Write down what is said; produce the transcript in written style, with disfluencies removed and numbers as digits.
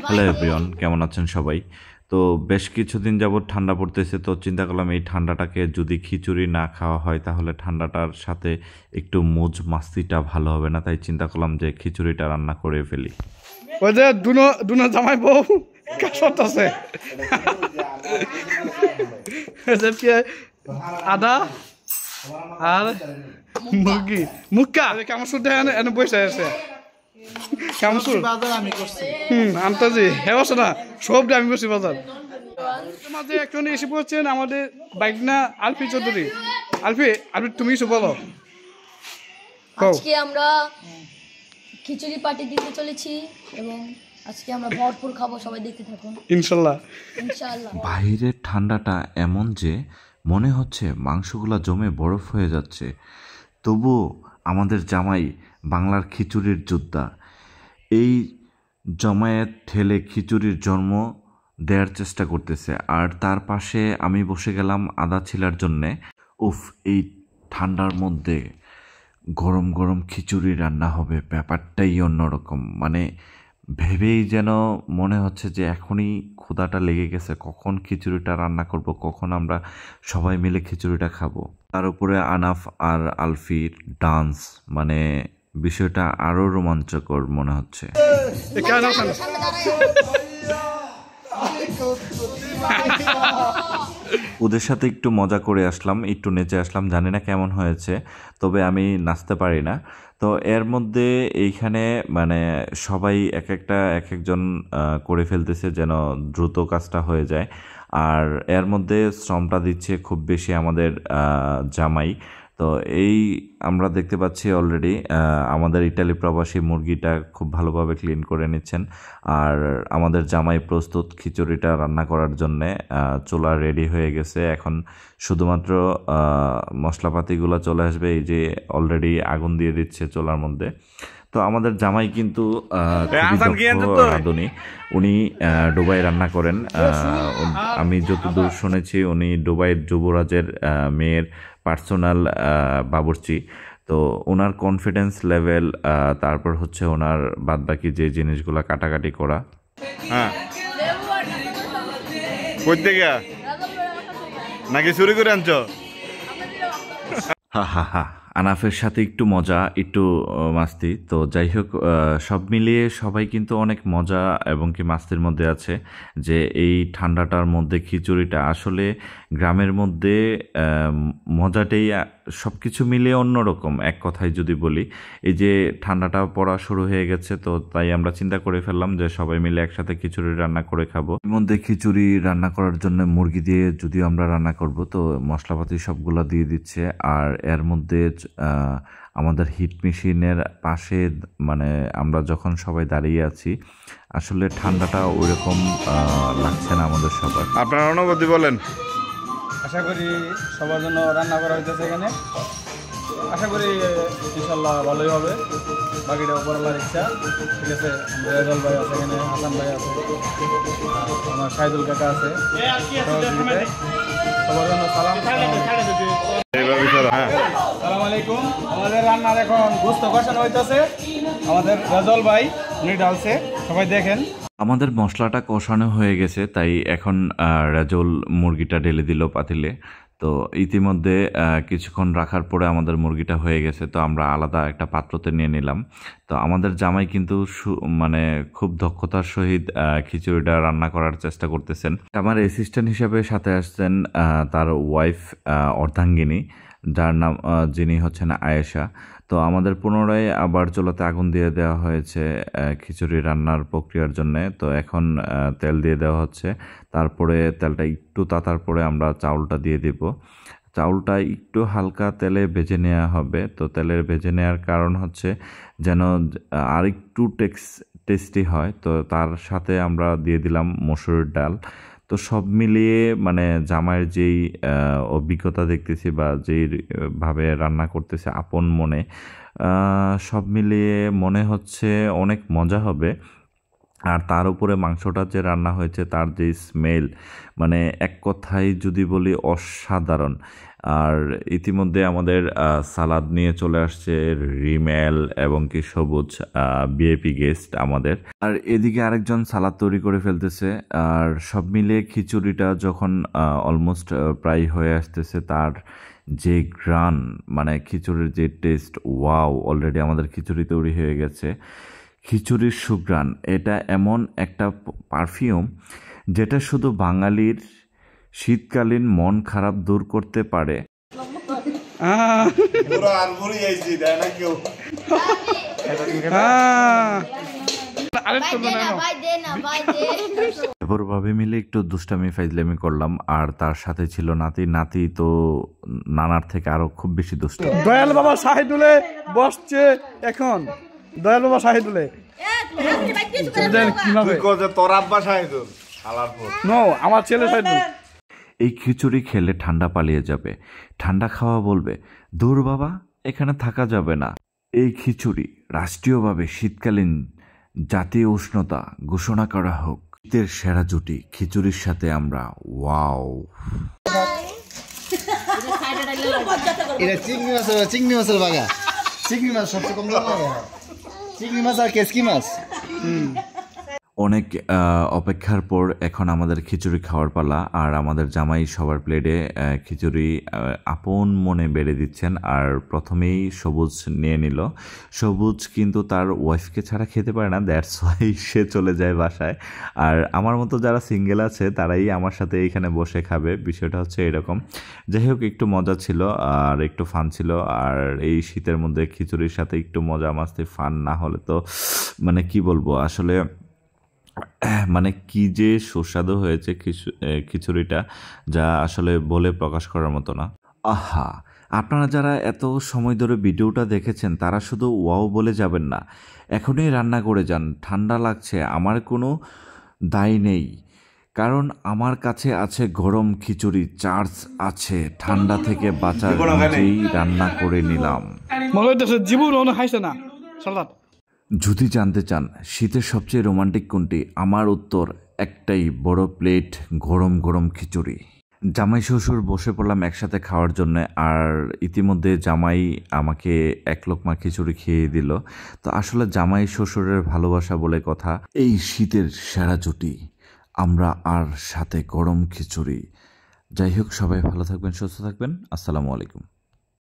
Hello everyone, কেমন আছেন সবাই? তো বেশ কিছুদিন যাবত ঠান্ডা পড়তেছে, তো চিন্তা করলাম এই ঠান্ডাটাকে যদি খিচুড়ি না খাওয়া হয় তাহলে ঠান্ডাটার সাথে একটু মুজ মাস্তিটা ভালো হবে না, তাই চিন্তা করলাম যে খিচুড়িটা রান্না করে ফেলি। ওই যে দুনো জামাই বউ কাশত আছে আদা আর মুরগি মুক্কা কেমন শুদ্ধ এনে বসে আছে কেমন আমি করছি আনতাজি হ্যাঁ না সবটা আমি করছি বাজার। মাঝে একজন এসে পড়ছেন আমাদের বাইকনা আলফি চৌধুরী। আলফি তুমি কিছু বলো। আজকে আমরা খিচুড়ি পার্টি দিতে চলেছি এবং আজকে আমরা ভরপুর খাবো, সবাই দেখতে থাকুন ইনশাল্লাহ। বাইরের ঠান্ডাটা এমন যে মনে হচ্ছে মাংসগুলা জমে বরফ হয়ে যাচ্ছে, তবুও আমাদের জামাই বাংলার খিচুড়ির যোদ্ধা এই জমায়েত ঠেলে খিচুড়ির জন্ম দেওয়ার চেষ্টা করতেছে। আর তার পাশে আমি বসে গেলাম আদা ছিলার জন্যে। উফ, এই ঠান্ডার মধ্যে গরম গরম খিচুড়ি রান্না হবে, ব্যাপারটাই অন্যরকম। মানে ভেবেই যেন মনে হচ্ছে যে এখনই ক্ষুধাটা লেগে গেছে, কখন খিচুড়িটা রান্না করব, কখন আমরা সবাই মিলে খিচুড়িটা খাবো। তার উপরে আনাফ আর আলফির ডান্স, মানে বিষয়টা আরো রোমাঞ্চকর মনে হচ্ছে। ওদের সাথে একটু মজা করে আসলাম, একটু নেচে আসলাম, জানি না কেমন হয়েছে, তবে আমি নাচতে পারি না। তো এর মধ্যে এইখানে মানে সবাই এক একজন করে ফেলতেছে যেন দ্রুত কাজটা হয়ে যায়। আর এর মধ্যে শ্রমটা দিচ্ছে খুব বেশি আমাদের জামাই। তো এই আমরা দেখতে পাচ্ছি অলরেডি আমাদের ইটালি প্রবাসী মুরগিটা খুব ভালোভাবে ক্লিন করে নিচ্ছেন। আর আমাদের জামাই প্রস্তুত খিচুড়িটা রান্না করার জন্যে, চুলা রেডি হয়ে গেছে। এখন শুধুমাত্র মশলাপাতিগুলো চলে আসবে, এই যে অলরেডি আগুন দিয়ে দিচ্ছে চুলার মধ্যে। তো আমাদের জামাই কিন্তু রাঁধুনি, উনি দুবাই রান্না করেন। আমি যতদূর শুনেছি উনি দুবাইয়ের যুবরাজের মেয়ের পার্সোনাল বাবুর্চি। তো ওনার কনফিডেন্স লেভেল, তারপর হচ্ছে ওনার বাদবাকি যে জিনিসগুলো কাটাকাটি করা। হ্যাঁ, নাকি চুরি করে আনছো? হা হা হা, আনাফের সাথে একটু মজা, একটু মাস্তি। তো যাই হোক, সব মিলিয়ে সবাই কিন্তু অনেক মজা এবং কি মাস্তির মধ্যে আছে। যে এই ঠান্ডাটার মধ্যে খিচুড়িটা আসলে গ্রামের মধ্যে মজাটাই সব কিছু মিলিয়ে অন্যরকম। এক কথায় যদি বলি, এই যে ঠান্ডাটা পড়া শুরু হয়ে গেছে, তো তাই আমরা চিন্তা করে ফেললাম যে সবাই মিলে একসাথে খিচুড়ি রান্না করে খাবো। এর মধ্যে খিচুড়ি রান্না করার জন্য মুরগি দিয়ে যদিও আমরা রান্না করব, তো মশলাপাতি সবগুলো দিয়ে দিচ্ছে। আর এর মধ্যে আমাদের হিট মেশিনের পাশে, মানে আমরা যখন সবাই দাঁড়িয়ে আছি, আসলে ঠান্ডাটা ওইরকম লাগছে না আমাদের সবার। আপনার অনুভূতি বলেন। আশা করি সবার জন্য রান্না করা হইতেছে এখানে, আশা করি ইনশাল্লাহ ভালোই হবে। বাকিটা উপরওয়ালার ইচ্ছা। ঠিক আছে, রেজাল ভাই আছে এখানে, হাসান ভাই আছে, আমার শাহিদুল কাকা আছে, সবার জন্য সালাম। সালাম আলাইকুম। আমাদের রান্নার এখন গোস্ত কষানো হইতেছে, আমাদের রেজাল ভাই উনি ডালছে, সবাই দেখেন। আমাদের মশলাটা কষানো হয়ে গেছে, তাই এখন রেজল মুরগিটা ঢেলে দিল পাতিলে। তো ইতিমধ্যে কিছুক্ষণ রাখার পরে আমাদের মুরগিটা হয়ে গেছে, তো আমরা আলাদা একটা পাত্রতে নিয়ে নিলাম। তো আমাদের জামাই কিন্তু মানে খুব দক্ষতার সহিত খিচুড়িটা রান্না করার চেষ্টা করতেছেন। আমার অ্যাসিস্ট্যান্ট হিসাবে সাথে আসছেন তার ওয়াইফ অর্ধাঙ্গিনী, যার নাম যিনি হচ্ছেন আয়েশা। তো আমাদের পুনরায় আবার চুলাতে আগুন দিয়ে দেওয়া হয়েছে খিচুড়ি রান্নার প্রক্রিয়ার জন্যে। তো এখন তেল দিয়ে দেওয়া হচ্ছে, তারপরে তেলটা একটু তাতার পরে আমরা চাউলটা দিয়ে দিব। চাউলটা একটু হালকা তেলে ভেজে নেওয়া হবে। তো তেলের ভেজে নেওয়ার কারণ হচ্ছে যেন আর একটু টেস্টি হয়। তো তার সাথে আমরা দিয়ে দিলাম মসুরের ডাল। তো সব মিলিয়ে মানে জামাইয়ের যেই অভিজ্ঞতা দেখতেছি বা যেইভাবে রান্না করতেছে আপন মনে, সব মিলিয়ে মনে হচ্ছে অনেক মজা হবে। আর তার উপরে মাংসটা যে রান্না হয়েছে তার যে স্মেল, মানে এক কথায় যদি বলি অসাধারণ। আর ইতিমধ্যে আমাদের সালাদ নিয়ে চলে আসছে রিমেল এবং কি সবুজ, ভিআইপি গেস্ট আমাদের। আর এদিকে আরেকজন সালাদ তৈরি করে ফেলতেছে। আর সব মিলিয়ে খিচুড়িটা যখন অলমোস্ট প্রায় হয়ে আসতেছে, তার যে গ্রান, মানে খিচুড়ির যে টেস্ট, ওয়াও, অলরেডি আমাদের খিচুড়ি তৈরি হয়ে গেছে। খিচুড়ির সুঘ্রাণ, এটা এমন একটা পারফিউম যেটা শুধু বাঙালির শীতকালীন মন খারাপ দূর করতে পারে। ভাবে মিলে একটু দুষ্টামি ফাইজলামি করলাম। আর তার সাথে ছিল নাতি। নাতি তো নানার থেকে আরো খুব বেশি দুষ্ট। দয়াল বাবা শাহিদুলে বসছে এখন। দয়াল বাবা শাহিদুলে তোর আব্বা শাহিদুল নো, আমার ছেলে শাহিদুল। এই খিচুড়ি খেলে ঠান্ডা পালিয়ে যাবে। ঠান্ডা খাওয়া বলবে, দূর বাবা, এখানে থাকা যাবে না। এই খিচুড়ি রাষ্ট্রীয়ভাবে শীতকালীন জাতীয় উষ্ণতা ঘোষণা করা হোক। শীতের সেরা জুটি খিচুড়ির সাথে আমরা, ওয়াও। এটা চিংড়ি মাছের বাগা। চিংড়ি মাছ সবচেয়ে কম দাম লাগে। চিংড়ি মাছ আর কেসকি মাছ। অনেক অপেক্ষার পর এখন আমাদের খিচুড়ি খাওয়ার পালা। আর আমাদের জামাই সবার প্লেটে খিচুড়ি আপন মনে বেড়ে দিচ্ছেন। আর প্রথমেই সবুজ নিয়ে নিল। সবুজ কিন্তু তার ওয়াইফকে ছাড়া খেতে পারে না, দ্যাটস ওয়াই সে চলে যায় বাসায়। আর আমার মতো যারা সিঙ্গেল আছে তারাই আমার সাথে এইখানে বসে খাবে। বিষয়টা হচ্ছে এরকম। যাই হোক, একটু মজা ছিল আর একটু ফান ছিল। আর এই শীতের মধ্যে খিচুড়ির সাথে একটু মজা মাস্তি ফান না হলে তো মানে কি বলবো, আসলে মানে কি যে সুস্বাদু হয়েছে খিচুড়িটা, যা আসলে বলে প্রকাশ করার মতো না। আহা, আপনারা যারা এত সময় ধরে ভিডিওটা দেখেছেন তারা শুধু ওয়াও বলে যাবেন না, এখনই রান্না করে যান। ঠান্ডা লাগছে, আমার কোনো দায় নেই, কারণ আমার কাছে আছে গরম খিচুড়ি, চার্জ আছে। ঠান্ডা থেকে বাঁচার নিজেই রান্না করে নিলাম। মনে হইতেছে জীবন খাইছে না সালাদ। যদি জানতে চান শীতের সবচেয়ে রোমান্টিক কোনটি, আমার উত্তর একটাই, বড় প্লেট গরম গরম খিচুড়ি। জামাই শ্বশুর বসে পড়লাম একসাথে খাওয়ার জন্য। আর ইতিমধ্যে জামাই আমাকে এক লোকমা খিচুড়ি খেয়ে দিল। তো আসলে জামাই শ্বশুরের ভালোবাসা বলে কথা। এই শীতের সেরা জুটি আমরা, আর সাথে গরম খিচুড়ি। যাই হোক, সবাই ভালো থাকবেন, সুস্থ থাকবেন। আসসালামু আলাইকুম।